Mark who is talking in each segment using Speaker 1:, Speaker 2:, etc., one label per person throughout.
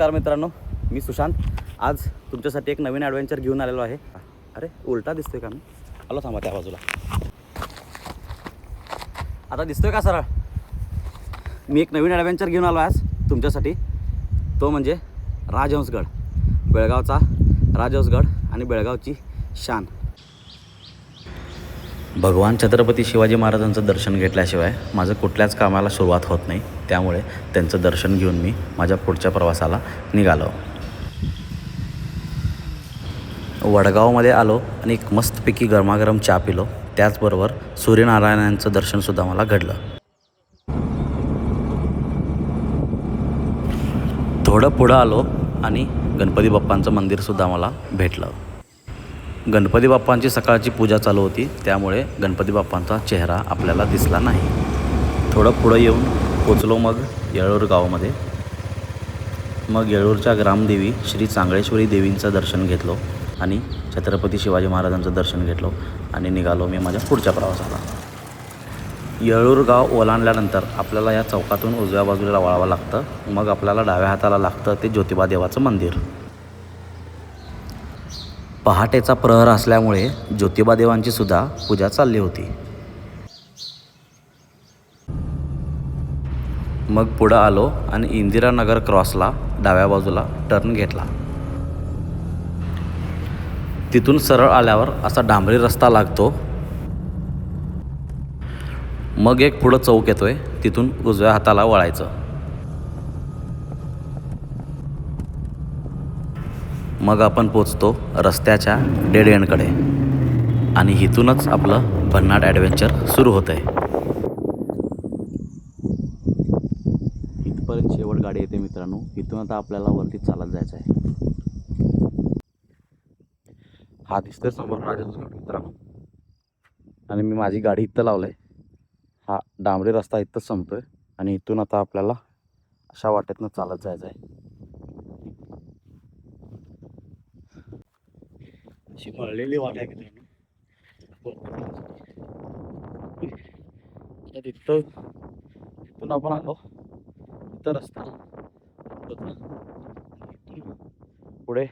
Speaker 1: नमस्कार मित्रांनो, मी सुशांत. आज तुमच्यासाठी एक नवीन ॲडव्हेंचर घेऊन आलेलो आहे. अरे उलटा दिसतोय का मी? आलो थांबा त्या बाजूला. आता दिसतोय का सरळ? मी एक नवीन ॲडव्हेंचर घेऊन आलो आज तुमच्यासाठी. तो म्हणजे राजहंसगड. बेळगावचा राजहंसगड आणि बेळगावची शान. भगवान छत्रपती शिवाजी महाराजांचं दर्शन घेतल्याशिवाय माझं कुठल्याच कामाला सुरुवात होत नाही. त्यामुळे त्यांचं दर्शन घेऊन मी माझ्या पुढच्या प्रवासाला निघालो. वडगावमध्ये आलो आणि एक मस्तपैकी गरमागरम चहा पिलो. त्याचबरोबर सूर्यनारायणांचं दर्शनसुद्धा मला घडलं. थोडं पुढं आलो आणि गणपती बाप्पांचं मंदिरसुद्धा मला भेटलं. गणपती बाप्पांची सकाळची पूजा चालू होती, त्यामुळे गणपती बाप्पांचा चेहरा आपल्याला दिसला नाही. थोडं पुढं येऊन पोचलो मग येळूर गावामध्ये. मग येळूरच्या ग्रामदेवी श्री चांगळेश्वरी देवींचं दर्शन घेतलो आणि छत्रपती शिवाजी महाराजांचं दर्शन घेतलो आणि निघालो मी माझ्या पुढच्या प्रवासाला. येळूर गाव ओलांडल्यानंतर आपल्याला या चौकातून उजव्या बाजूला वळावं लागतं. मग आपल्याला डाव्या हाताला लागतं ते ज्योतिबा देवाचं मंदिर. पहाटेचा प्रहर असल्यामुळे ज्योतिबा देवांची सुद्धा पूजा चालली होती. मग पुढं आलो आणि इंदिरानगर क्रॉसला डाव्या बाजूला टर्न घेतला. तिथून सरळ आल्यावर असा डांबरी रस्ता लागतो. मग एक पुढं चौक येतोय, तिथून उजव्या हाताला वळायचं. मग आपण पोचतो रस्त्याच्या डेड एंडकडे आणि इथूनच आपलं भन्नाट ॲडव्हेंचर सुरू होतं आहे. इथपर्यंत शेवट गाडी येते मित्रांनो. इथून आता आपल्याला वरती चालत जायचं आहे. हा दिसतोय समोर राजहंसगड मित्रांनो. आणि मी माझी गाडी इथं लावलं आहे. हा डांबरी रस्ता इथंच संपतोय आणि इथून आता आपल्याला अशा वाटेतनं चालत जायचं आहे. अशी मळलेली वाट आहे मित्रांनो. तिथून आपण आलो, इथं रस्ता पुढे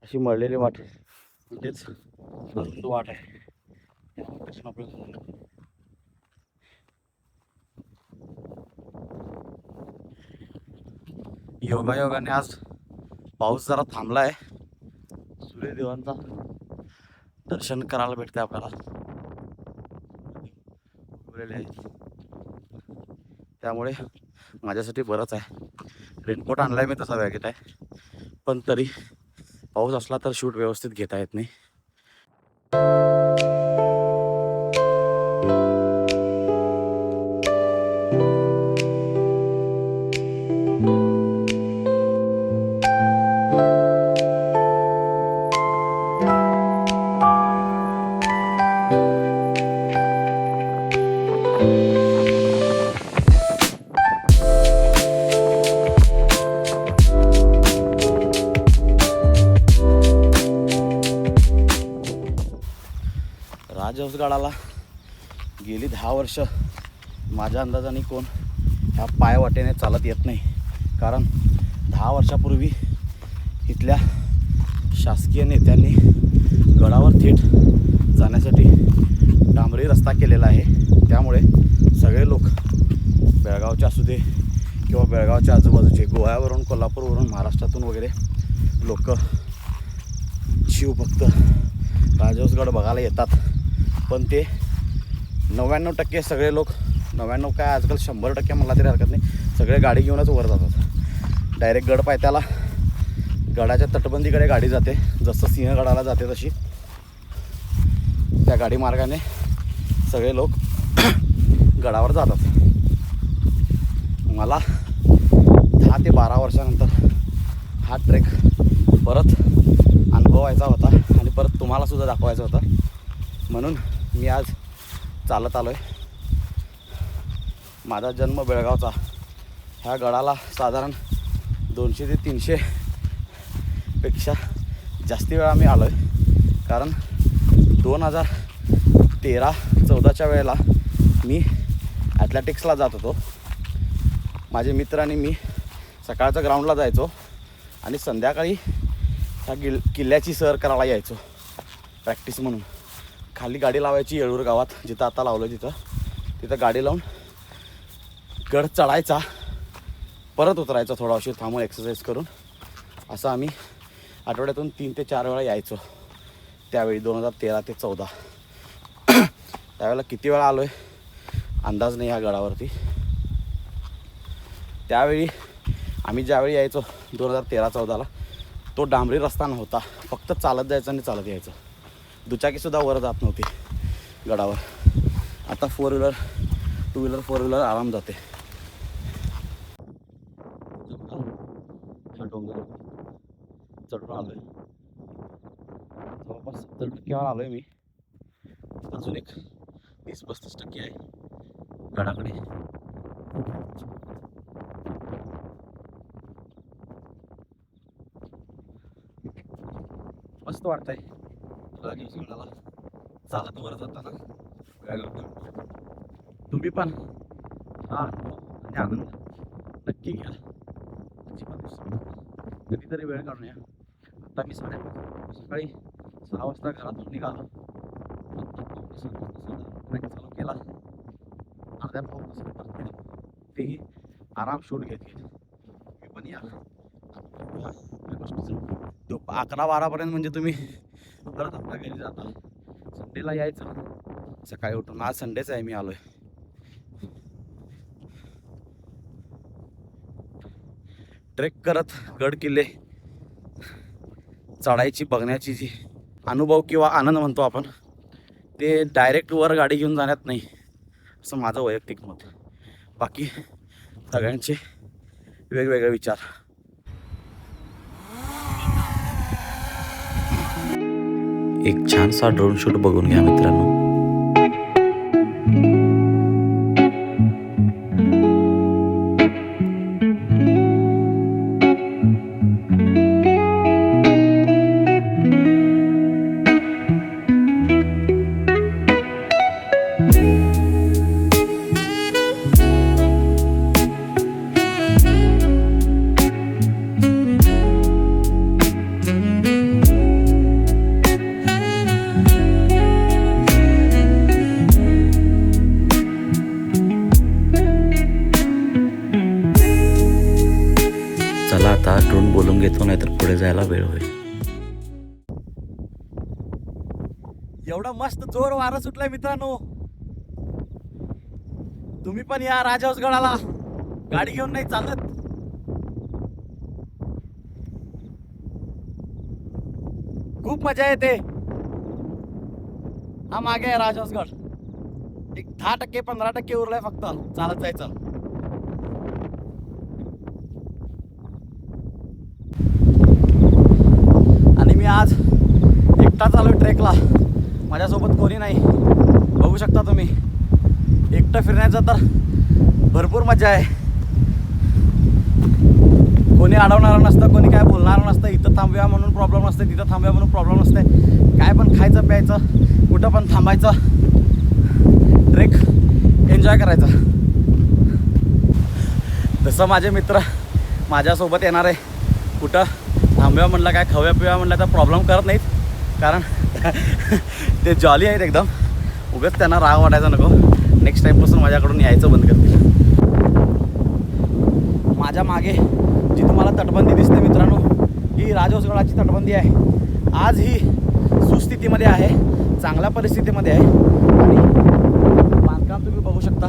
Speaker 1: अशी मळलेली वाट म्हणजेच वाट आहे. योगायोगाने आज पाऊस जरा थांबला आहे. सूर्यदेवांचा दर्शन करायला भेटते आपल्याला. त्यामुळे माझ्यासाठी बरंच आहे. रेनकोट आणलाय मी, तसा बॅगेत आहे, पण तरी पाऊस असला तर शूट व्यवस्थित घेता येत नाही. राजहंसगडाला गेली 10 वर्ष माझ्या अंदाजाने कोण ह्या पायवाटेने चालत येत नाही. कारण 10 वर्षापूर्वी इथल्या शासकीय नेत्यांनी गडावर थेट जाण्यासाठी डांबरी रस्ता केलेला आहे. त्यामुळे सगळे लोक बेळगावचे असू दे किंवा बेळगावच्या आजूबाजूचे, गोव्यावरून, कोल्हापूरवरून, महाराष्ट्रातून वगैरे लोक शिवभक्त राजहंसगड बघायला येतात. पण ते 99% सगळे लोक, 99 काय आजकाल 100% मला तरी हरकत नाही, सगळे गाडी घेऊनच वर जातात. डायरेक्ट गड पायथ्याला गडाच्या तटबंदीकडे गाडी जाते. जसं सिंहगडाला जाते तशी त्या गाडी मार्गाने सगळे लोक गडावर जातात. मला 10 ते 12 वर्षानंतर हा ट्रेक परत अनुभवायचा होता आणि परत तुम्हालासुद्धा दाखवायचा होता. म्हणून मी आज चालत आलो आहे. माझा जन्म बेळगावचा. ह्या गडाला साधारण 200 ते 300 पेक्षा जास्ती वेळा मी आलो आहे. कारण 2013-14च्या वेळेला मी ॲथलेटिक्सला जात होतो. माझे मित्र आणि मी सकाळचं ग्राउंडला जायचो आणि संध्याकाळी ह्या किल्ल्याची सर करायला यायचो प्रॅक्टिस म्हणून. खाली गाडी लावायची येळूर गावात, जिथं आता लावलं तिथं गाडी लावून गड चढायचा, परत उतरायचा, थोडा उशीर थांबून एक्सरसाइज करून. असं आम्ही आठवड्यातून 3 ते 4 वेळा यायचो त्यावेळी 2013 ते 14. त्यावेळेला किती वेळा आलो आहे अंदाज नाही ह्या गडावरती. त्यावेळी आम्ही ज्यावेळी यायचो 2013-14ला तो डांबरी रस्ता नव्हता, फक्त चालत जायचं आणि चालत यायचं. दुचाकीसुद्धा वर जात नव्हती गडावर. आता 4 व्हीलर 2 व्हीलर 4 व्हीलर आराम जाते. डोंगर चढून आलो आहे, जवळपास 70% आलो आहे मी. अजून एक 30-35% आहे गडाकडे. मस्त वाटतंय गडाला चालत वर जाताना. तुम्ही पण हा आणि आनंद नक्की घ्या. कधीतरी वेळ काढून या. आता मी सकाळी 6 वाजता घरातून निघालो, चालू केला. अर्ध्या पाऊन तेही आराम शूट घेतली. मी पण या तो 11-12पर्यंत म्हणजे तुम्ही परत आपल्या घरी जाता. संडेला यायचं सकाळी उठून. आज संडेच आहे, मी आलोय. ट्रेक करत गड किल्ले चढायची, बघण्याची जी अनुभव किंवा आनंद म्हणतो आपण, ते डायरेक्ट वर गाडी घेऊन जाण्यात नाही, असं माझं वैयक्तिक मत. बाकी सगळ्यांचे वेगवेगळे विचार. एक छानसा ड्रोन शूट बघून घ्या मित्रांनो. चला आता ड्रोन बोलून घेतो, नाहीतर पुढे जायला वेळ होईल. एवढा मस्त जोर वारा सुटलाय मित्रांनो. तुम्ही पण या राजहंसगडाला, गाडी घेऊन नाही चालत. खूप मजा येते. हा मागे आहे राजहंसगड. एक 10% 15% उरलाय फक्त चालत जायचं. आणि मी आज एकटाच आलोय ट्रेकला, माझ्यासोबत कोणी नाही. बघू शकता तुम्ही, एकटं फिरण्याचं तर भरपूर मजा आहे. कोणी अडवणारं नसतं, कोणी काय बोलणार नसतं. इथं थांबूया म्हणून प्रॉब्लेम नसते, तिथं थांबूया म्हणून प्रॉब्लेम नसते. काय पण खायचं प्यायचं, कुठं पण थांबायचं, ट्रेक एन्जॉय करायचा. तसं माझे मित्र माझ्यासोबत येणार आहे. कुठं थांबूया म्हणलं, काय खाऊया पिऊया म्हणलं तर प्रॉब्लेम करत नाहीत, कारण ते जॉली आहेत एकदम. उगाच त्यांना राग वाटायचा नको. नेक्स्ट टाईमपासून माझ्याकडून यायचं बंद करतील. माझ्या मागे जी तुम्हाला तटबंदी दिसते मित्रांनो, ही राजहंसगडाची तटबंदी आहे. आज ही सुस्थितीमध्ये आहे, चांगल्या परिस्थितीमध्ये आहे. आणि बांधकाम तुम्ही बघू शकता,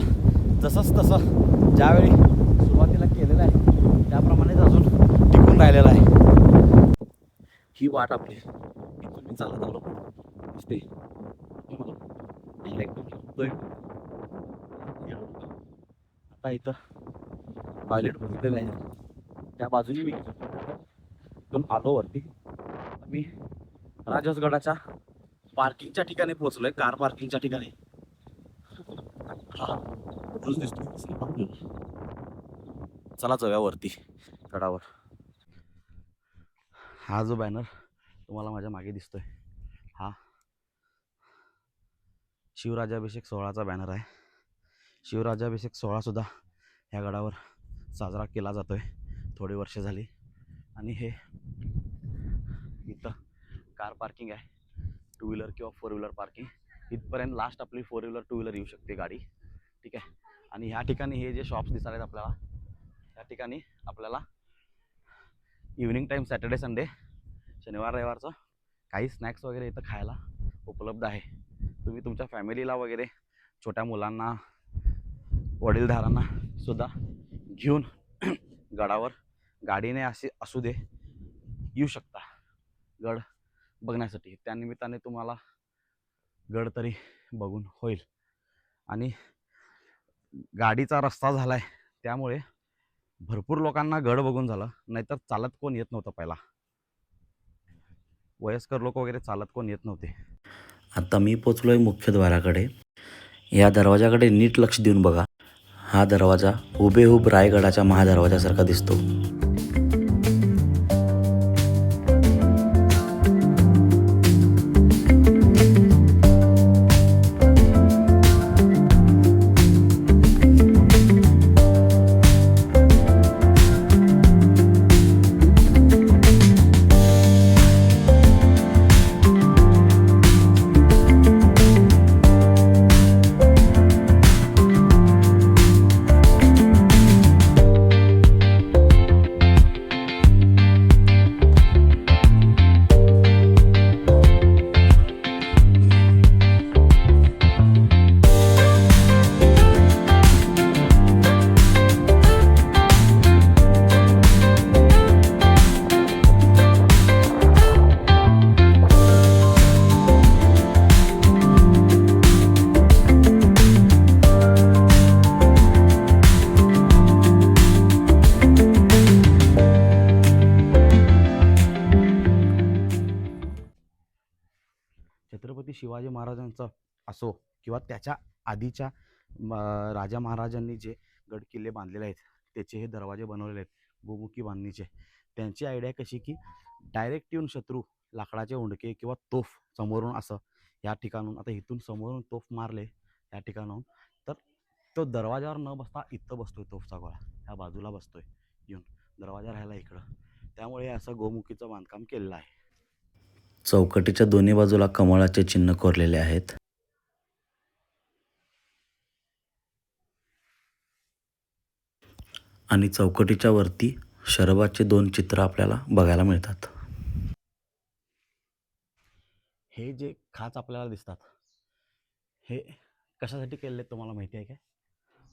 Speaker 1: जसंच तसं ज्यावेळी सुरुवातीला केलेलं आहे त्याप्रमाणेच अजून टिकून राहिलेलं आहे. ही वाट आपली इथून मी चालत आलो दिसते. आता इथं टॉयलेट बघितलेलं आहे, त्या बाजूने मी इथून आलो वरती. मी राजहंसगडाच्या पार्किंगच्या ठिकाणी पोहोचलोय, कार पार्किंगच्या ठिकाणी. दिसतो. चला जाऊया वरती गडावर. हा जो बॅनर तुम्हाला माझ्या मागे दिसतोय, हा शिवराज्याभिषेक सोहळाचा बॅनर आहे. शिवराज्याभिषेक सोहळासुद्धा ह्या गडावर साजरा केला जातो आहे थोडी वर्ष झाली. आणि हे इथं कार पार्किंग आहे, टू व्हीलर किंवा फोर व्हीलर पार्किंग. इथपर्यंत लास्ट आपली फोर व्हीलर टू व्हीलर येऊ शकते गाडी. ठीक आहे. आणि ह्या ठिकाणी हे जे शॉप्स दिसत आहेत आपल्याला, त्या ठिकाणी आपल्याला इव्हिनिंग टाईम सॅटर्डे संडे शनिवार रविवारचं काही स्नॅक्स वगैरे इथं खायला उपलब्ध आहे. तुम्ही तुमच्या फॅमिलीला वगैरे, छोट्या मुलांना, वडीलधारांना सुद्धा घेऊन गडावर गाडीने असू दे येऊ शकता गड बघण्यासाठी. त्यानिमित्ताने तुम्हाला गड तरी बघून होईल. आणि गाडीचा रस्ता झाला आहे त्यामुळे भरपूर लोकांना गड बघून झालं, नाहीतर चालत कोण येत नव्हतं. पहिला वयस्कर लोक वगैरे चालत कोण येत नव्हते.
Speaker 2: आता मी पोचलो आहे मुख्यद्वाराकडे. या दरवाजाकडे नीट लक्ष देऊन बघा. हा दरवाजा हुबेहूब रायगडाच्या महादरवाजासारखा दिसतो.
Speaker 1: छत्रपती शिवाजी महाराजांचा असो किंवा त्याच्या आधीच्या राजा महाराजांनी जे गड किल्ले बांधलेले आहेत त्याचे हे दरवाजे बनवलेले आहेत गोमुखी बांधणीचे. त्यांची आयडिया कशी की डायरेक्ट येऊन शत्रू लाकडाचे उंडके किंवा तोफ समोरून असं या ठिकाणून, आता इथून समोरून तोफ मारले या ठिकाणून, तर तो दरवाजावर न बसता इथं बसतोय, तोफचा गोळा ह्या बाजूला बसतोय येऊन, दरवाजा राहायला इकडं. त्यामुळे असं गोमुखीचं बांधकाम केलेलं आहे.
Speaker 2: चौकटीच्या दोन्ही बाजूला कमळाचे चिन्ह कोरलेले आहेत. आणि चौकटीच्या वरती शरभाचे 2 चित्र आपल्याला बघायला मिळतात.
Speaker 1: हे जे खाच आपल्याला दिसतात हे कशासाठी केलेले तुम्हाला माहिती आहे काय?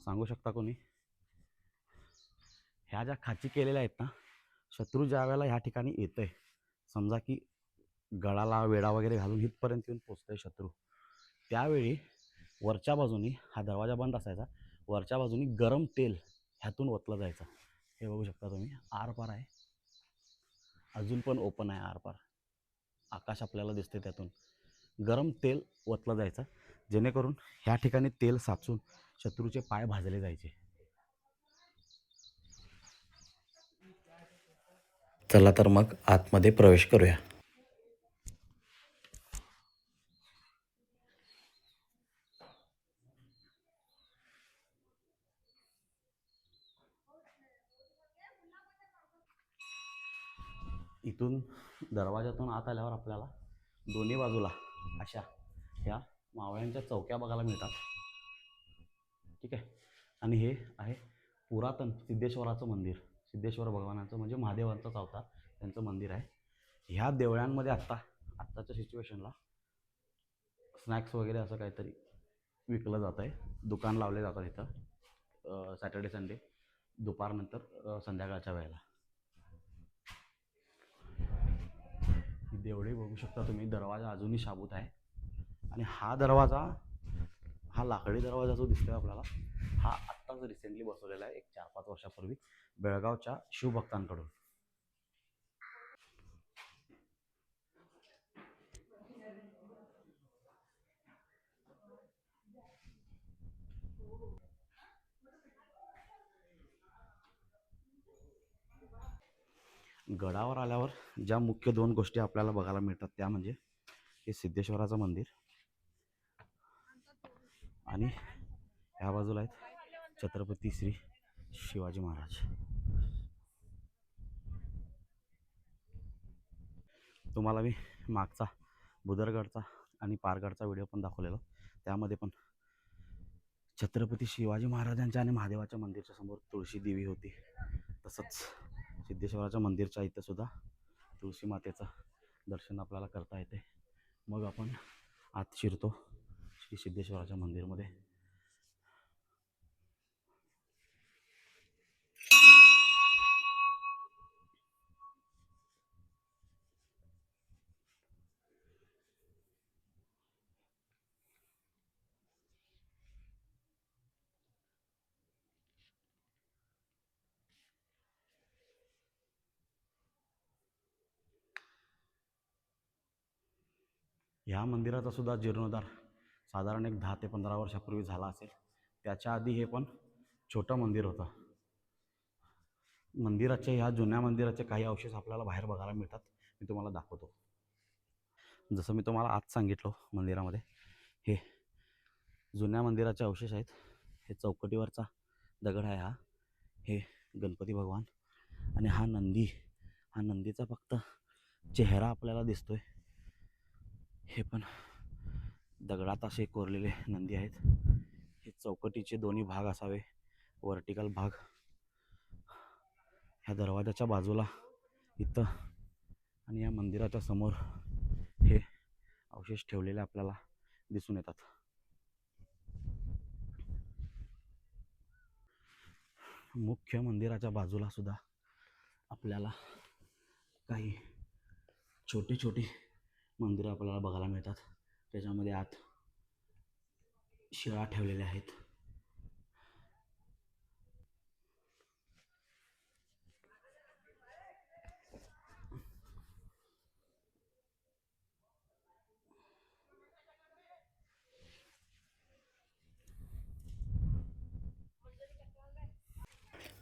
Speaker 1: सांगू शकता कोणी? ह्या ज्या खाची केलेल्या आहेत ना, शत्रू ज्या वेळेला ह्या ठिकाणी येतंय, समजा की गळाला वेढा वगैरे घालून इथपर्यंत येऊन पोचतंय शत्रू, त्यावेळी वरच्या बाजूनी हा दरवाजा बंद असायचा, वरच्या बाजूनी गरम तेल ह्यातून ओतलं जायचं. हे बघू शकता तुम्ही, आरपार आहे, अजून पण ओपन आहे आरपार, आकाश आपल्याला दिसते, त्यातून गरम तेल ओतलं जायचं जेणेकरून ह्या ठिकाणी तेल साचून शत्रूचे पाय भाजले जायचे.
Speaker 2: चला तर मग आतमध्ये प्रवेश करूया.
Speaker 1: इथून दरवाजातून आत आल्यावर आपल्याला दोन्ही बाजूला अशा ह्या मावळ्यांच्या चौक्या बघायला मिळतात. ठीक आहे. आणि हे आहे पुरातन सिद्धेश्वराचं मंदिर, सिद्धेश्वर भगवानाचं म्हणजे महादेवांचाच अवतार, त्यांचं मंदिर आहे. ह्या देवळ्यांमध्ये आत्ताच्या सिच्युएशनला स्नॅक्स वगैरे असं काहीतरी विकलं जात आहे, दुकान लावले जातात इथं सॅटर्डे संडे दुपारनंतर संध्याकाळच्या वेळेला. देवळे बघू शकता तुम्ही, दरवाजा अजूनही शाबूत आहे. आणि हा दरवाजा, हा लाकडी दरवाजा जो दिसतोय आपल्याला, हा आत्ताच रिसेंटली बसवलेला आहे, एक 4-5 वर्षापूर्वी बेळगावच्या शिवभक्तांकडून. गडावर आल्यावर ज्या मुख्य 2 गोष्टी आपल्याला बघायला मिळतात त्या म्हणजे हे सिद्धेश्वराचं मंदिर आणि ह्या बाजूला आहेत छत्रपती श्री शिवाजी महाराज. तुम्हाला मी मागचा बुदरगडचा आणि पारगडचा व्हिडिओ पण दाखवलेला. त्यामध्ये पण छत्रपती शिवाजी महाराजांच्या आणि महादेवाच्या मंदिरच्या समोर तुळशी देवी होती. तसंच सिद्धेश्वराच्या मंदिरच्या इथं सुद्धा तुळशी मातेचं दर्शन आपल्याला करता येते. मग आपण आत शिरतो श्री सिद्धेश्वराच्या मंदिरमध्ये. ह्या मंदिराचा सुद्धा जीर्णोद्धार साधारण एक 10 ते 15 वर्षापूर्वी झाला असेल. त्याच्या आधी हे पण छोटं मंदिर होतं. मंदिराच्या ह्या जुन्या मंदिराचे काही अवशेष आपल्याला बाहेर बघायला मिळतात. मी तुम्हाला दाखवतो. जसं मी तुम्हाला आज सांगितलं, मंदिरामध्ये हे जुन्या मंदिराचे अवशेष आहेत. हे चौकटीवरचा दगड आहे हा. हे गणपती भगवान आणि हा नंदीचा फक्त चेहरा आपल्याला दिसतोय. हे पण दगडात असे कोरलेले नंदी आहेत. हे चौकटीचे दोन्ही भाग असावे, वर्टिकल भाग. ह्या दरवाजाच्या बाजूला इथं आणि या मंदिराच्या समोर हे अवशेष ठेवलेले आपल्याला दिसून येतात. मुख्य मंदिराच्या बाजूला सुद्धा आपल्याला काही छोटी छोटी मंदिरं आपल्याला बघायला मिळतात. त्याच्यामध्ये आत शिळा ठेवलेल्या आहेत.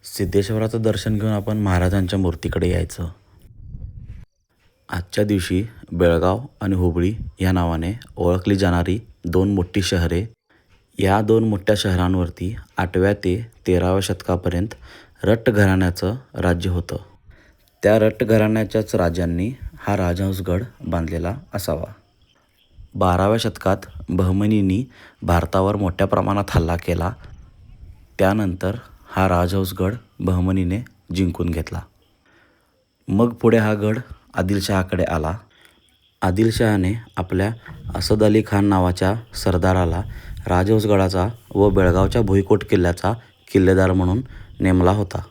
Speaker 2: सिद्धेश्वराचं दर्शन घेऊन आपण महाराजांच्या मूर्तीकडे यायचं. आजच्या दिवशी बेळगाव आणि हुबळी या नावाने ओळखली जाणारी 2 मोठी शहरे, या 2 मोठ्या शहरांवरती 8व्या ते 13व्या शतकापर्यंत रट्ट घराण्याचं राज्य होतं. त्या रट्ट घराण्याच्याच राजांनी हा राजहंसगड बांधलेला असावा. 12व्या शतकात बहमनींनी भारतावर मोठ्या प्रमाणात हल्ला केला. त्यानंतर हा राजहंसगड बहमनीने जिंकून घेतला. मग पुढे हा गड आदिलशहाकडे आला. आदिलशहाने आपल्या असद अली खान नावाच्या सरदाराला राजहंसगडाचा व बेळगावच्या भुईकोट किल्ल्याचा किल्लेदार म्हणून नेमला होता.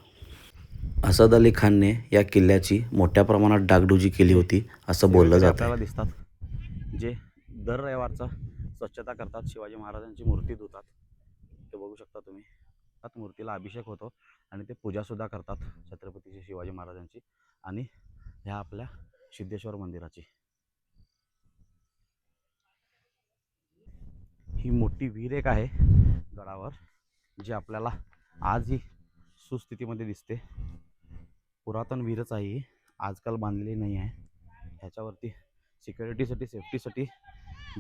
Speaker 2: असद अली खानने या किल्ल्याची मोठ्या प्रमाणात डागडुजी केली होती असं बोललं जातं.
Speaker 1: आपल्याला दिसतात, जे दर रविवारचा स्वच्छता करतात, शिवाजी महाराजांची मूर्ती धुतात. ते बघू शकता तुम्ही. त्यात मूर्तीला अभिषेक होतो आणि ते पूजासुद्धा करतात छत्रपती शिवाजी महाराजांची आणि ह्या आपल्या सिद्धेश्वर मंदिराची. ही मोठी विहीर एक आहे गडावर, जी आपल्याला आजही सुस्थितीमध्ये दिसते. पुरातन विहीरच आहे ही, आजकाल बांधलेली नाही आहे. ह्याच्यावरती सिक्युरिटीसाठी, सेफ्टीसाठी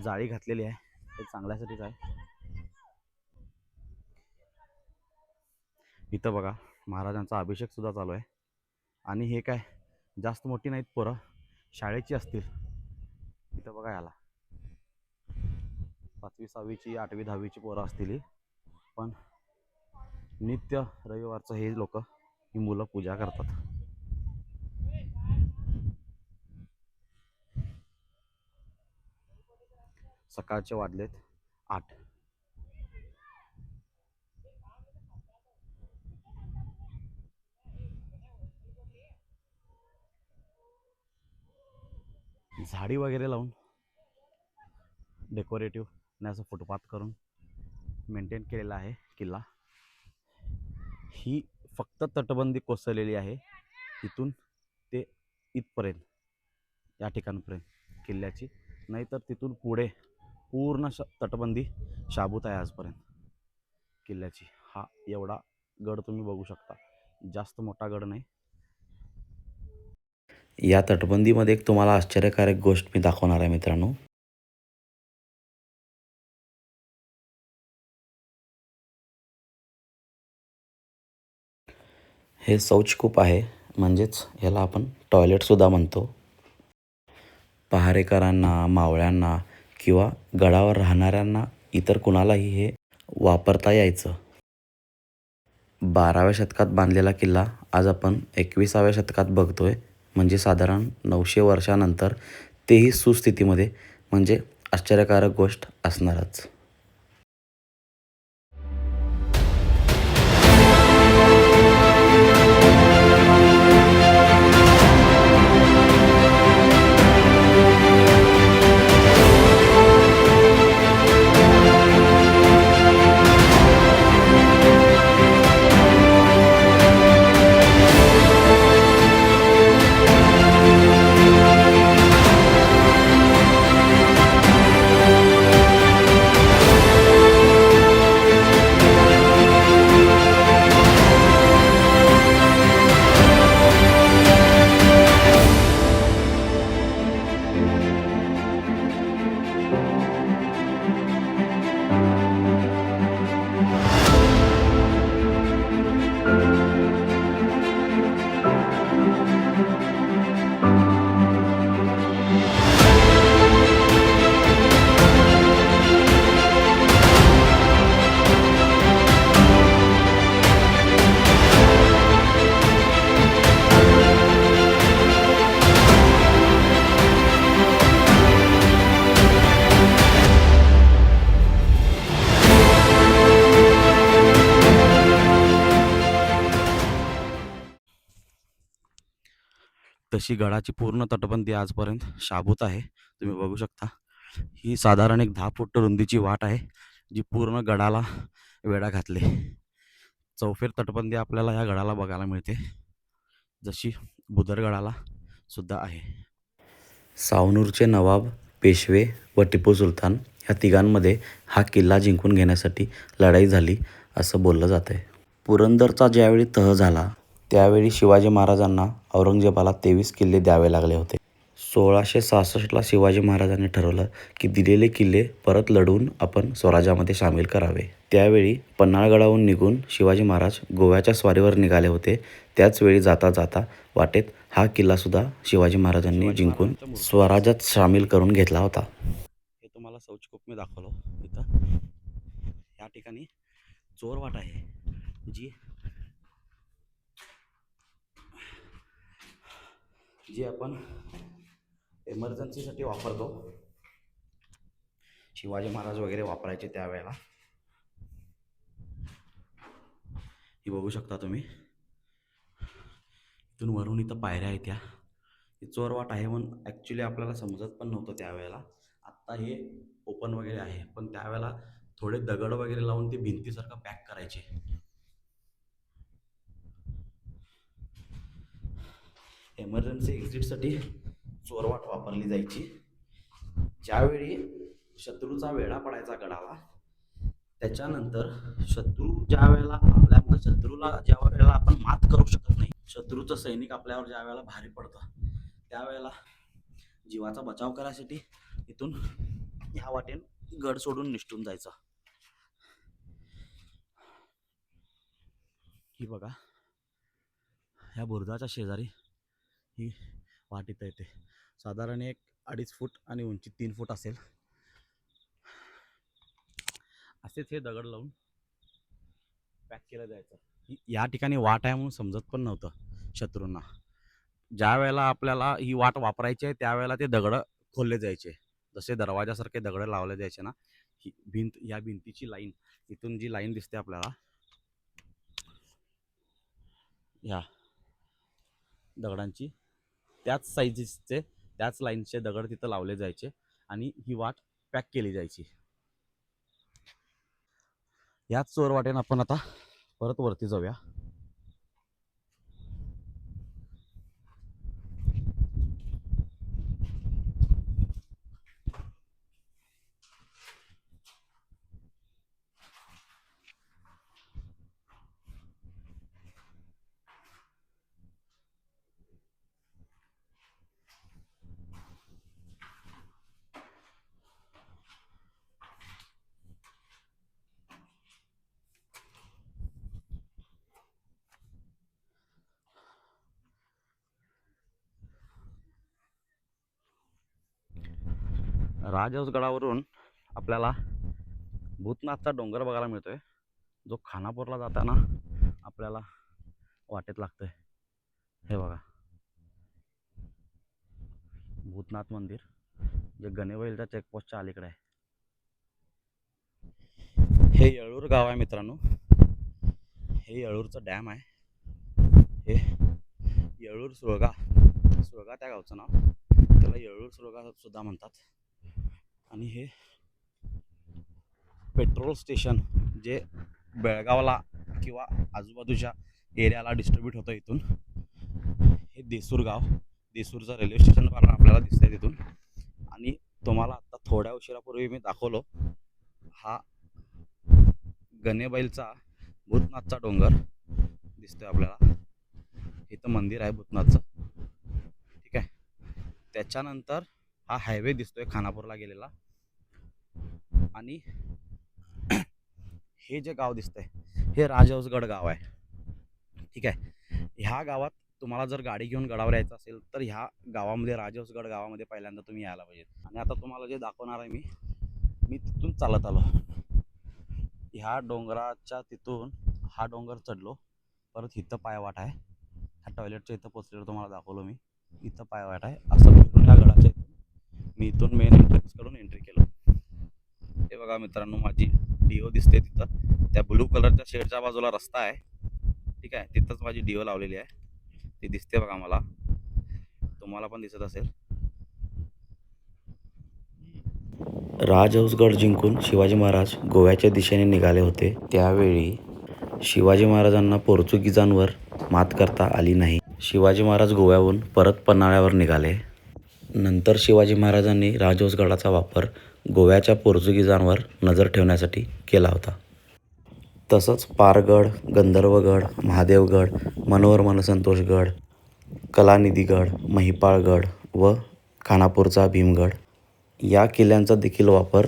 Speaker 1: जाळी घातलेली आहे. हे चांगल्यासाठीच आहे. इथं बघा, महाराजांचा अभिषेक सुद्धा चालू आहे. आणि हे काय जास्त मोठी नाहीत पोरं, शाळेची असतील. इथं बघा, याला 5वी 6वीची 8वी 10वीची पोरं असतील. पण नित्य रविवारचं हे लोक, ही मुलं पूजा करतात. सकाळचे वाजलेत 8. झाडी वगैरे लावून डेकोरेटिव्ह आणि असं फुटपाथ करून मेंटेन केलेला आहे किल्ला. ही फक्त तटबंदी कोसळलेली आहे, इथून ते इथपर्यंत, या ठिकाणपर्यंत किल्ल्याची. नाहीतर तिथून पुढे पूर्ण तटबंदी शाबूत आहे आजपर्यंत किल्ल्याची. हा एवढा गड तुम्ही बघू शकता, जास्त मोठा गड नाही.
Speaker 2: या तटबंदीमध्ये एक तुम्हाला आश्चर्यकारक गोष्ट मी दाखवणार आहे मित्रांनो. हे शौचकूप आहे, म्हणजेच ह्याला आपण टॉयलेटसुद्धा म्हणतो. पहारेकरांना, मावळ्यांना किंवा गडावर राहणाऱ्यांना इतर कुणालाही हे वापरता यायचं. 12व्या शतकात बांधलेला किल्ला आज आपण 21व्या शतकात बघतोय, म्हणजे साधारण 900 वर्षानंतर तेही सुस्थितीमध्ये, म्हणजे आश्चर्यकारक गोष्ट असणारच.
Speaker 1: तशी गडाची पूर्ण तटबंदी आजपर्यंत शाबूत आहे. तुम्ही बघू शकता. ही साधारण एक 10 फूट रुंदीची वाट आहे, जी पूर्ण गडाला वेढा घातले. चौफेर तटबंदी आपल्याला या गडाला बघायला मिळते, जशी बुदरगडाला सुद्धा आहे.
Speaker 2: सावनूरचे नवाब, पेशवे व टिपू सुलतान ह्या तिघांमध्ये हा किल्ला जिंकून घेण्यासाठी लढाई झाली असं बोललं जात आहे. पुरंदरचा ज्यावेळी तह झाला त्यावेळी शिवाजी महाराजांना औरंगजेबाला 23 किल्ले द्यावे लागले होते. 1666ला शिवाजी महाराजांनी ठरवलं की दिलेले किल्ले परत लढवून आपण स्वराज्यामध्ये सामील करावे. त्यावेळी पन्हाळगडाहून निघून शिवाजी महाराज गोव्याच्या स्वारीवर निघाले होते. त्याचवेळी जाता जाता वाटेत हा किल्लासुद्धा शिवाजी महाराजांनी जिंकून स्वराज्यात सामील करून घेतला होता.
Speaker 1: हे तुम्हाला सौचकोप मी दाखवलं इथं. या ठिकाणी चोरवाट आहे, जी आपण एमर्जन्सीसाठी वापरतो. शिवाजी महाराज वगैरे वापरायचे त्यावेळेला. ही बघू शकता तुम्ही. इथून वरून इथं पायऱ्या आहेत. त्या ही चोरवाट आहे म्हणून ॲक्च्युली आपल्याला समजत पण नव्हतं त्यावेळेला. आत्ता हे ओपन वगैरे आहे, पण त्यावेळेला थोडे दगड वगैरे लावून ते भिंतीसारखं पॅक करायचे. एमर्जन्सी एक्झिटसाठी चोरवाट वापरली जायची. ज्यावेळी शत्रूचा वेढा पडायचा गडाला, त्याच्यानंतर शत्रूला ज्या वेळेला आपण मात करू शकत नाही, शत्रूचं सैनिक आपल्यावर ज्या वेळेला भारी पडतं, त्यावेळेला जीवाचा बचाव करायसाठी इथून ह्या वाटेन गड सोडून निष्ठून जायचा. ही बघा, ह्या बुरुजाच्या शेजारी ही वाट इथं येते. साधारण एक 2.5 फूट आणि उंची 3 फूट असेल. असेच हे दगड लावून पॅक केलं जायचं. या ठिकाणी वाट आहे म्हणून समजत पण नव्हतं शत्रूंना. ज्या वेळेला आपल्याला ही वाट वापरायची आहे त्यावेळेला ते दगड खोलले जायचे. जसे दरवाजासारखे दगड लावले जायचे ना, ही भिंत, या भिंतीची लाईन, इथून जी लाईन दिसते आपल्याला, ह्या दगडांची त्याच साईजचे, त्याच लाईनचे दगड तिथं लावले जायचे आणि ही वाट पॅक केली जायची. याच चोरवाटेनं आपण आता परत वरती जाऊया. राजहंसगडावरून आपल्याला भूतनाथचा डोंगर बघायला मिळतोय, जो खानापूरला जाताना आपल्याला वाटेत लागतोय. हे बघा, भूतनाथ मंदिर जे गणेबैलच्या चेकपोस्टच्या अलीकडे आहे. हे येळूर गाव आहे मित्रांनो. हे येळूरचं डॅम आहे. हे येळूर सुळगा त्या गावचं नाव. त्याला येळूर सुळगा सुद्धा म्हणतात. आणि हे पेट्रोल स्टेशन जे बेळगावला किंवा आजूबाजूच्या एरियाला डिस्ट्रीब्यूट होतं इथून, हे देसूर गाव, देसूरचं रेल्वे स्टेशन आपल्याला दिसतंय तिथून. आणि तुम्हाला आता थोड्या उशिरापूर्वी मी दाखवलो हा गणेबैलचा भूतनाथचा डोंगर दिसतोय आपल्याला. इथं मंदिर आहे भूतनाथचं, ठीक आहे. त्याच्यानंतर हा हायवे दिसतोय खानापूरला गेलेला. आणि हे जे गाव दिसतंय हे राजहंसगड गाव आहे, ठीक आहे. ह्या गावात तुम्हाला जर गाडी घेऊन गडावर यायचं असेल तर ह्या गावामध्ये, राजहंसगड गावामध्ये पहिल्यांदा तुम्ही यायला पाहिजे. आणि आता तुम्हाला जे दाखवणार आहे मी तिथून चालत आलो. ह्या डोंगराच्या तिथून हा डोंगर चढलो. परत इथं पायवाट आहे. ह्या टॉयलेटच्या इथं पोचलेलं तुम्हाला दाखवलं मी. इथं पायवाट आहे. असं फिरून ह्या गडाच्या इथून मी इथून मेन एंट्रन्सकडून एंट्री केलं. हे बघा मित्रांनो, माझी डिओ दिसते तिथं. त्या ब्लू कलरच्या शेडच्या बाजूला रस्ता आहे, ठीक आहे. तिथंच माझी डिओ लावलेली आहे, ती दिसते बघा मला. तुम्हाला पण दिसत असेल.
Speaker 2: राजहंसगड जिंकून शिवाजी महाराज गोव्याच्या दिशेने निघाले होते. त्यावेळी शिवाजी महाराजांना पोर्तुगीजांवर मात करता आली नाही. शिवाजी महाराज गोव्याहून परत पन्हाळ्यावर निघाले. नंतर शिवाजी महाराजांनी राजहंसगडाचा वापर गोव्याच्या पोर्तुगीजांवर नजर ठेवण्यासाठी केला होता. तसंच पारगड, गंधर्वगड, महादेवगड, मनोहर मनसंतोषगड, कलानिधीगड, महिपाळगड व खानापूरचा भीमगड या किल्ल्यांचा देखील वापर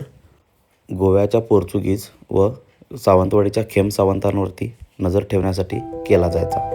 Speaker 2: गोव्याच्या पोर्तुगीज व सावंतवाडीच्या खेम सावंतांवरती नजर ठेवण्यासाठी केला जायचा.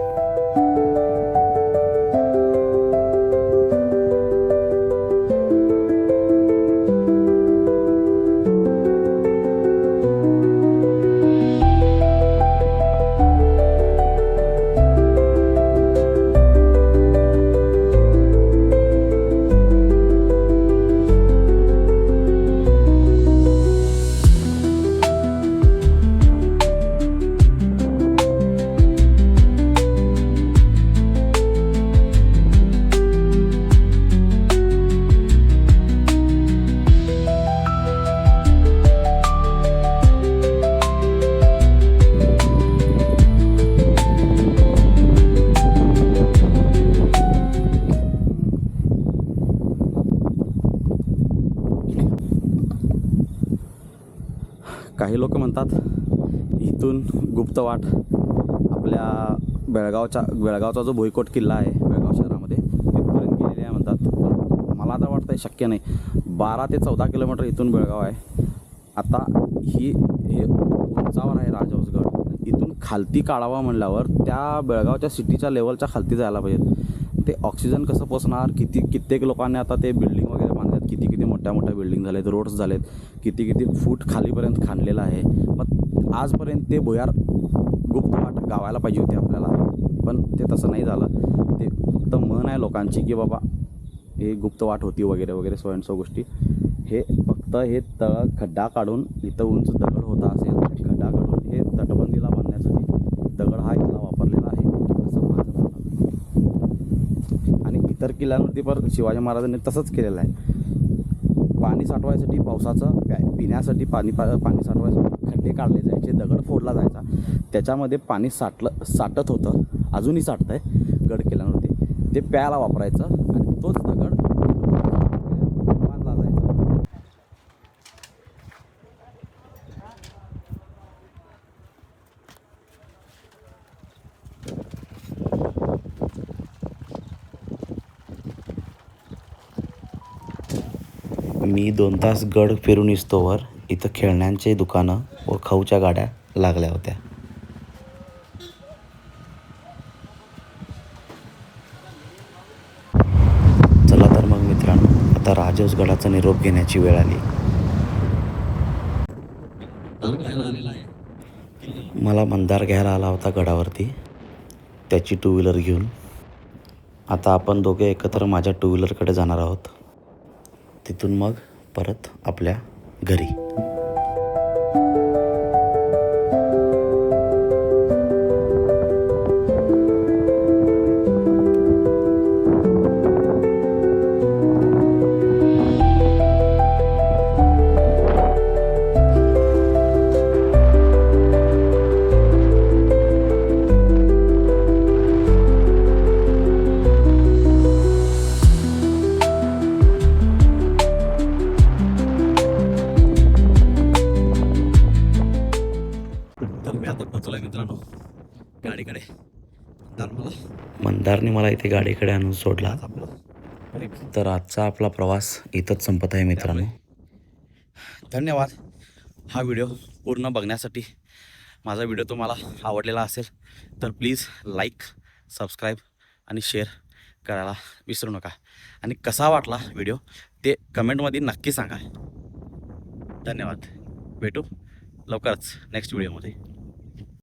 Speaker 1: काही लोक म्हणतात इथून गुप्तवाट आपल्या बेळगावचा जो भुईकोट किल्ला आहे बेळगाव शहरामध्ये तिथपर्यंत गेलेली आहे म्हणतात. पण मला आता वाटतं शक्य नाही. 12 ते 14 किलोमीटर इथून बेळगाव आहे. आता हे उंचावर आहे राजहंसगड. इथून खालती काढावा म्हणल्यावर त्या बेळगावच्या सिटीच्या लेवलच्या खालती जायला पाहिजे. ते ऑक्सिजन कसं पोचणार? कित्येक लोकांनी आता ते बिल्डिंग वगैरे बांधल्यात. किती मोठ्या बिल्डिंग झालेत, रोड्स झालेत, किती फूट खालीपर्यंत खाणलेलं आहे. मग आजपर्यंत ते भुयार गुप्तवाट गावायला पाहिजे होते आपल्याला, पण ते तसं नाही झालं. ते फक्त म्हण आहे लोकांची की बाबा हे गुप्तवाट होती वगैरे वगैरे सो अँड सो गोष्टी. हे फक्त हे खड्डा काढून इथं उंच दगड होता असेल, खड्डा काढून हे तटबंदीला बांधण्यासाठी दगड हा इथला वापरलेला आहे असं माझं म्हणणं. आणि इतर किल्ल्यांवरती पण शिवाजी महाराजांनी तसंच केलेलं आहे. पाणी साठवायसाठी पावसाचं पिण्यासाठी पाणी साठवायसाठी खड्डे काढले जायचे, दगड फोडला जायचा, त्याच्यामध्ये पाणी साठत होतं, अजूनही साठतं आहे गड किल्ल्यांवरती. ते प्यायला वापरायचं आणि तोच दगड बांधला जायचा.
Speaker 2: मी 2 तास गड फिरून इस्तोवर इथं खेळण्यांचे दुकानं व खाऊच्या गाड्या लागल्या होत्या. चला तर मग मित्रांनो, आता गडाचा निरोप घेण्याची वेळ आली. मला मंदार घ्यायला आला होता गडावरती, त्याची टू व्हीलर घेऊन. आता आपण दोघे एकत्र माझ्या टू व्हीलरकडे जाणार आहोत, तिथून मग परत आपल्या घरी.
Speaker 1: मित्रांनो गाडीकडे
Speaker 2: मंदारने मला इथे गाडीकडे आणून सोडला. तर आजचा आपला प्रवास इथंच संपत आहे मित्रांनो.
Speaker 1: धन्यवाद हा व्हिडिओ पूर्ण बघण्यासाठी. माझा व्हिडिओ तुम्हाला आवडलेला असेल तर प्लीज लाईक, सबस्क्राईब आणि शेअर करायला विसरू नका. आणि कसा वाटला व्हिडिओ ते कमेंटमध्ये नक्की सांगा. धन्यवाद. भेटू लवकरच नेक्स्ट व्हिडिओमध्ये.